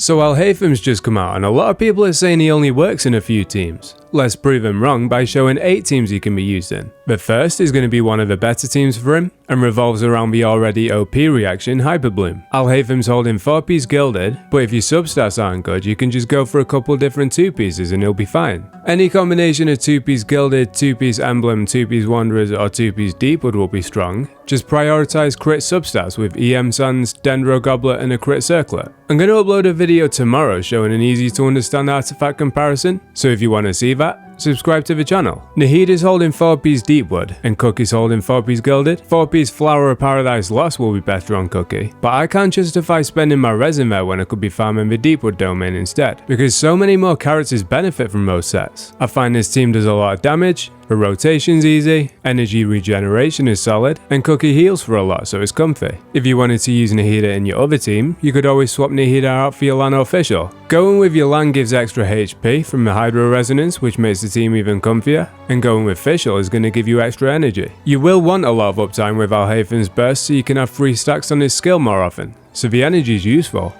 So Alhaitham's just come out and a lot of people are saying he only works in a few teams. Let's prove him wrong by showing 8 teams he can be used in. The first is going to be one of the better teams for him and revolves around the already OP reaction Hyper Bloom. Alhaitham's holding 4-piece gilded, but if your substats aren't good you can just go for a couple different 2-pieces and he'll be fine. Any combination of 2-piece gilded, 2-piece emblem, 2-piece wanderers or 2-piece deepwood will be strong. Just prioritize crit substats with EM Sands, Dendro Goblet and a crit circlet. I'm going to upload a video tomorrow showing an easy to understand artifact comparison, so if you want to see that, subscribe to the channel. Nahid is holding 4-piece Deepwood and Cookie's holding 4-piece Gilded. 4-piece Flower of Paradise Lost will be better on Cookie, but I can't justify spending my resin there when I could be farming the Deepwood domain instead, because so many more characters benefit from most sets. I find this team does a lot of damage, the rotation's easy, energy regeneration is solid, and Cookie heals for a lot so it's comfy. If you wanted to use Nahida in your other team, you could always swap Nahida out for your Lan official. Going with your Lan gives extra HP from the Hydro Resonance, which makes the team even comfier, and going with Fischl is going to give you extra energy. You will want a lot of uptime with Alhaitham's burst so you can have 3 stacks on his skill more often, so the energy is useful.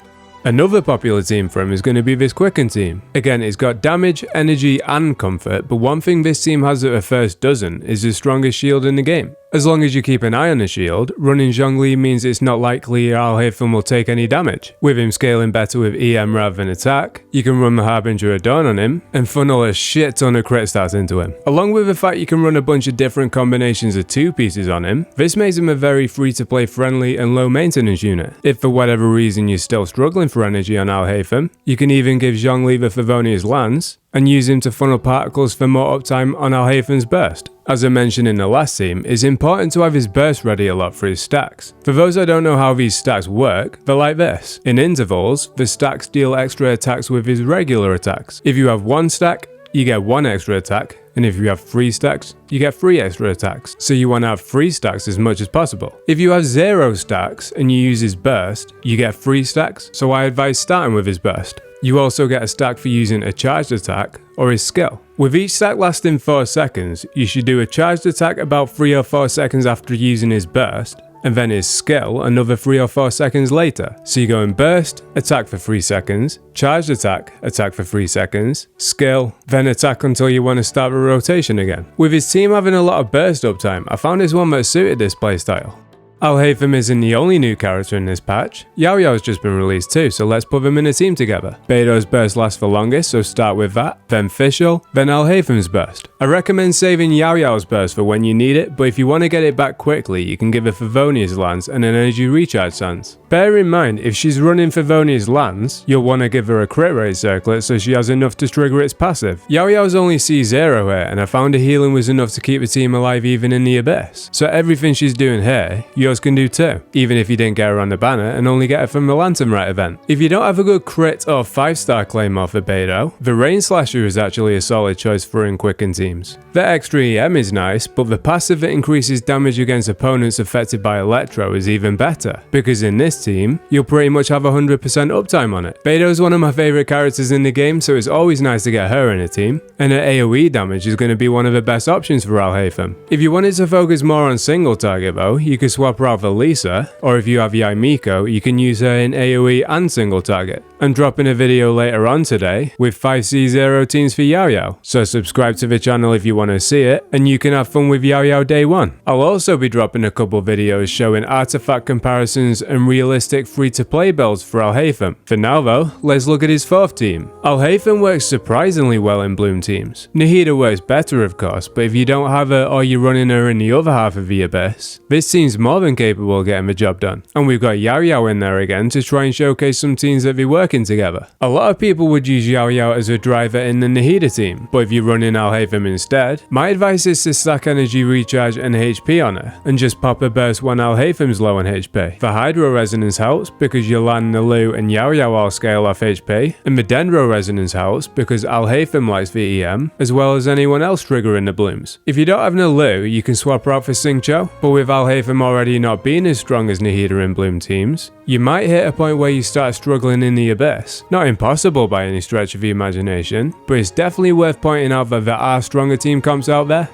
Another popular team for him is going to be this Quicken team. Again, it's got damage, energy and comfort, but one thing this team has that the first doesn't is the strongest shield in the game. As long as you keep an eye on the shield, running Zhongli means it's not likely Alhaitham will take any damage. With him scaling better with EM rather than attack, you can run the Harbinger of Dawn on him and funnel a shit ton of crit stats into him. Along with the fact you can run a bunch of different combinations of 2-pieces on him, this makes him a very free-to-play friendly and low maintenance unit. If for whatever reason you're still struggling for energy on Alhaitham, you can even give Zhongli the Favonius Lance and use him to funnel particles for more uptime on Alhaitham's burst. As I mentioned in the last team, it's important to have his burst ready a lot for his stacks. For those that don't know how these stacks work, they're like this. In intervals, the stacks deal extra attacks with his regular attacks. If you have 1 stack, you get 1 extra attack, and if you have 3 stacks, you get 3 extra attacks. So you want to have 3 stacks as much as possible. If you have 0 stacks and you use his burst, you get 3 stacks, so I advise starting with his burst. You also get a stack for using a charged attack or his skill. With each stack lasting 4 seconds, you should do a charged attack about 3 or 4 seconds after using his burst, and then his skill another 3 or 4 seconds later. So you go in burst, attack for 3 seconds, charged attack for 3 seconds, skill, then attack until you want to start a rotation again. With his team having a lot of burst uptime, I found this one that suited this playstyle. Alhaitham isn't the only new character in this patch. Yao Yao's just been released too, so let's put them in a team together. Beidou's burst lasts for longest, so start with that, then Fischl, then Alhaitham's burst. I recommend saving Yao Yao's burst for when you need it, but if you want to get it back quickly, you can give her Favonius Lance and an energy recharge stance. Bear in mind, if she's running Favonius Lance, you'll want to give her a crit rate circlet so she has enough to trigger its passive. Yao Yao's only C0 here, and I found her healing was enough to keep the team alive even in the Abyss. So everything she's doing here, yours can do too, even if you didn't get her on the banner and only get her from the Lantern Rite event. If you don't have a good crit or 5-star claymore for Beidou, the Rain Slasher is actually a solid choice for in Quicken teams. The extra EM is nice, but the passive that increases damage against opponents affected by Electro is even better, because in this team, you'll pretty much have 100% uptime on it. Beidou's one of my favourite characters in the game, so it's always nice to get her in a team, and her AoE damage is going to be one of the best options for Alhaitham. If you wanted to focus more on single target though, you could swap her out for Lisa, or if you have Yai Miko, you can use her in AoE and single target. I'm dropping a video later on today with 5 C0 teams for Yao Yao, so subscribe to the channel if you want to see it, and you can have fun with Yao Yao day 1. I'll also be dropping a couple videos showing artifact comparisons and realistic free-to-play builds for Alhaitham. For now though, let's look at his 4th team. Alhaitham works surprisingly well in Bloom teams. Nahida works better of course, but if you don't have her or you're running her in the other half of the Abyss, this team's more than capable of getting the job done. And we've got Yao Yao in there again to try and showcase some teams that be working together. A lot of people would use Yao Yao as a driver in the Nahida team, but if you're running Alhaitham instead, my advice is to stack energy recharge and HP on her, and just pop a burst when Alhaitham's low on HP. The Hydro Resonance helps because Yolan, Nalu and Yao Yao all scale off HP, and the Dendro Resonance helps because Alhaitham likes the EM, as well as anyone else triggering the blooms. If you don't have Nalu, you can swap her out for Xingqiu, but with Alhaitham already not being as strong as Nahida in Bloom teams, you might hit a point where you start struggling in the Abyss. Not impossible by any stretch of the imagination, but it's definitely worth pointing out that there are stronger team comps out there.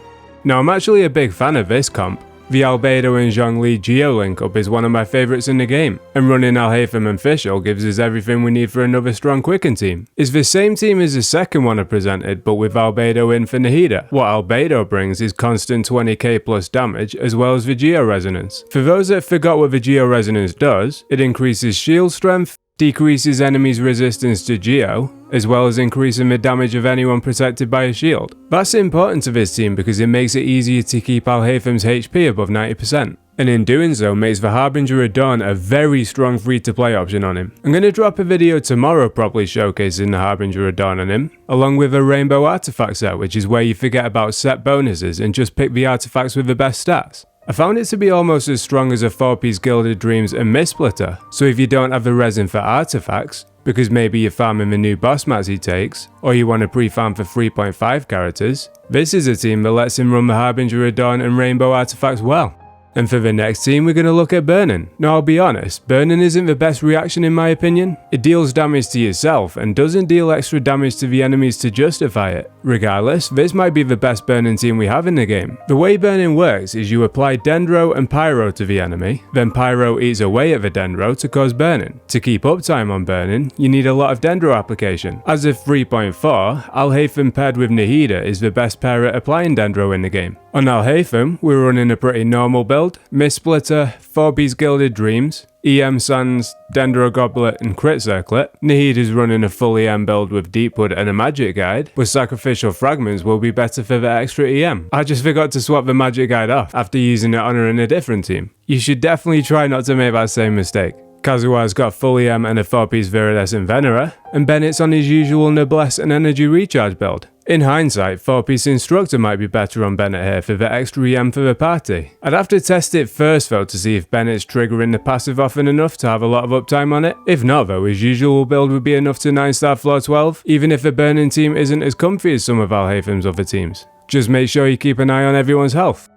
Now I'm actually a big fan of this comp, The Albedo and Zhongli Geo link up is one of my favourites in the game, and running Alhaitham and Fischl gives us everything we need for another strong Quicken team. It's the same team as the second one I presented, but with Albedo in for Nahida. What Albedo brings is constant 20k plus damage as well as the Geo Resonance. For those that forgot what the Geo Resonance does, it increases shield strength, decreases enemies' resistance to Geo, as well as increasing the damage of anyone protected by a shield. That's important to this team because it makes it easier to keep Alhaitham's HP above 90%. And in doing so makes the Harbinger of Dawn a very strong free-to-play option on him. I'm going to drop a video tomorrow properly showcasing the Harbinger of Dawn on him, along with a Rainbow Artifact set, which is where you forget about set bonuses and just pick the artifacts with the best stats. I found it to be almost as strong as a 4-piece Gilded Dreams and Mist Splitter, so if you don't have the resin for artifacts, because maybe you're farming the new boss mats he takes, or you want to pre-farm for 3.5 characters, this is a team that lets him run the Harbinger of Dawn and Rainbow artifacts well. And for the next team, we're going to look at Burning. Now I'll be honest, Burning isn't the best reaction in my opinion. It deals damage to yourself and doesn't deal extra damage to the enemies to justify it. Regardless, this might be the best Burning team we have in the game. The way Burning works is you apply Dendro and Pyro to the enemy, then Pyro eats away at the Dendro to cause Burning. To keep uptime on Burning, you need a lot of Dendro application. As of 3.4, Alhaitham paired with Nahida is the best pair at applying Dendro in the game. On Alhaitham, we're running a pretty normal build, Mist Splitter, 4-piece Gilded Dreams, EM Sands, Dendro Goblet and Crit Circlet. Nahid is running a full EM build with Deepwood and a Magic Guide, but Sacrificial Fragments will be better for the extra EM. I just forgot to swap the Magic Guide off after using it on her in a different team. You should definitely try not to make that same mistake. Kazuha's got full EM and a 4-piece Viridescent Venera, and Bennett's on his usual Noblesse and Energy Recharge build. In hindsight, 4-piece Instructor might be better on Bennett here for the extra EM for the party. I'd have to test it first though to see if Bennett's triggering the passive often enough to have a lot of uptime on it. If not though, his usual build would be enough to 9-star floor 12, even if the Burning team isn't as comfy as some of Alhaitham's other teams. Just make sure you keep an eye on everyone's health.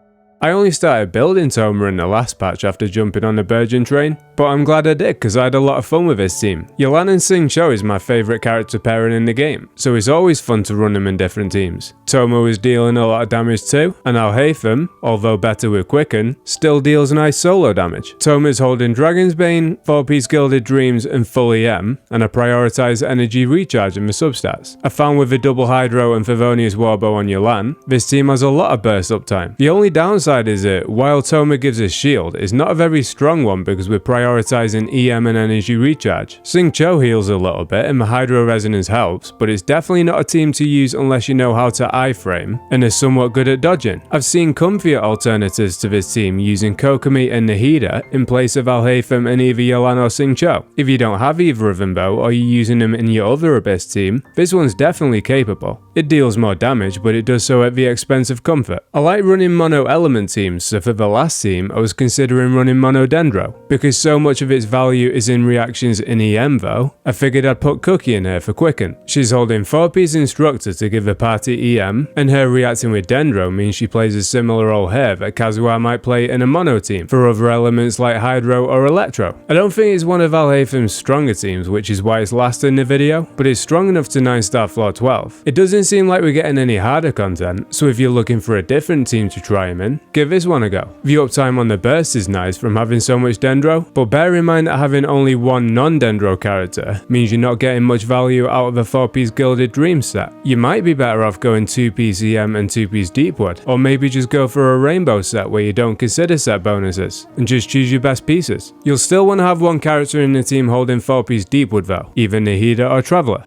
I only started building Toma in the last patch after jumping on the Burgeon train, but I'm glad I did because I had a lot of fun with this team. Yelan and Xingqiu is my favourite character pairing in the game, so it's always fun to run them in different teams. Toma was dealing a lot of damage too, and Alhaitham, although better with Quicken, still deals nice solo damage. Toma's holding Dragon's Bane, 4-piece Gilded Dreams and full EM, and I prioritise Energy Recharge in my substats. I found with the double Hydro and Favonius Warbow on Yelan, this team has a lot of burst uptime. The only downside is that while Toma gives a shield, it's not a very strong one because we're prioritising EM and Energy Recharge. Xingqiu heals a little bit and the Hydro Resonance helps, but it's definitely not a team to use unless you know how to iframe and are somewhat good at dodging. I've seen comfier alternatives to this team using Kokomi and Nahida in place of Alhaitham and either Yelan or Xingqiu. If you don't have either of them though, or you're using them in your other Abyss team, this one's definitely capable. It deals more damage, but it does so at the expense of comfort. I like running mono element teams, so for the last team I was considering running mono Dendro. Because so much of its value is in reactions in EM though, I figured I'd put Cookie in here for Quicken. She's holding 4-piece Instructor to give the party EM, and her reacting with Dendro means she plays a similar role here that Kazuha might play in a mono team for other elements like Hydro or Electro. I don't think it's one of Alhaitham's stronger teams, which is why it's last in the video, but it's strong enough to 9-star floor 12. It doesn't seem like we're getting any harder content, so if you're looking for a different team to try him in, give this one a go. The uptime on the burst is nice from having so much Dendro, but bear in mind that having only one non-Dendro character means you're not getting much value out of the 4-piece Gilded Dreams set. You might be better off going 2-piece EM and 2-piece Deepwood, or maybe just go for a Rainbow set where you don't consider set bonuses, and just choose your best pieces. You'll still want to have one character in the team holding 4-piece Deepwood though, either Nahida or Traveller.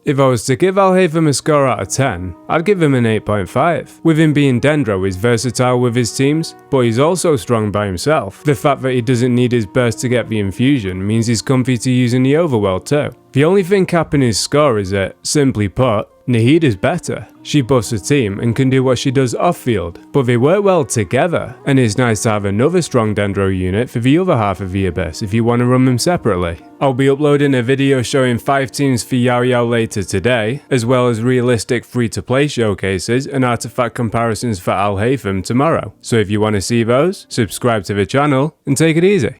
If I was to give Alhaitham a score out of 10, I'd give him an 8.5. With him being Dendro, he's versatile with his teams, but he's also strong by himself. The fact that he doesn't need his burst to get the infusion means he's comfy to use in the overworld too. The only thing capping his score is that, simply put, Nahida's better. She buffs her team and can do what she does off-field, but they work well together, and it's nice to have another strong Dendro unit for the other half of the Abyss if you want to run them separately. I'll be uploading a video showing 5 teams for Yao Yao later today, as well as realistic free-to-play showcases and artifact comparisons for Alhaitham tomorrow. So if you want to see those, subscribe to the channel and take it easy.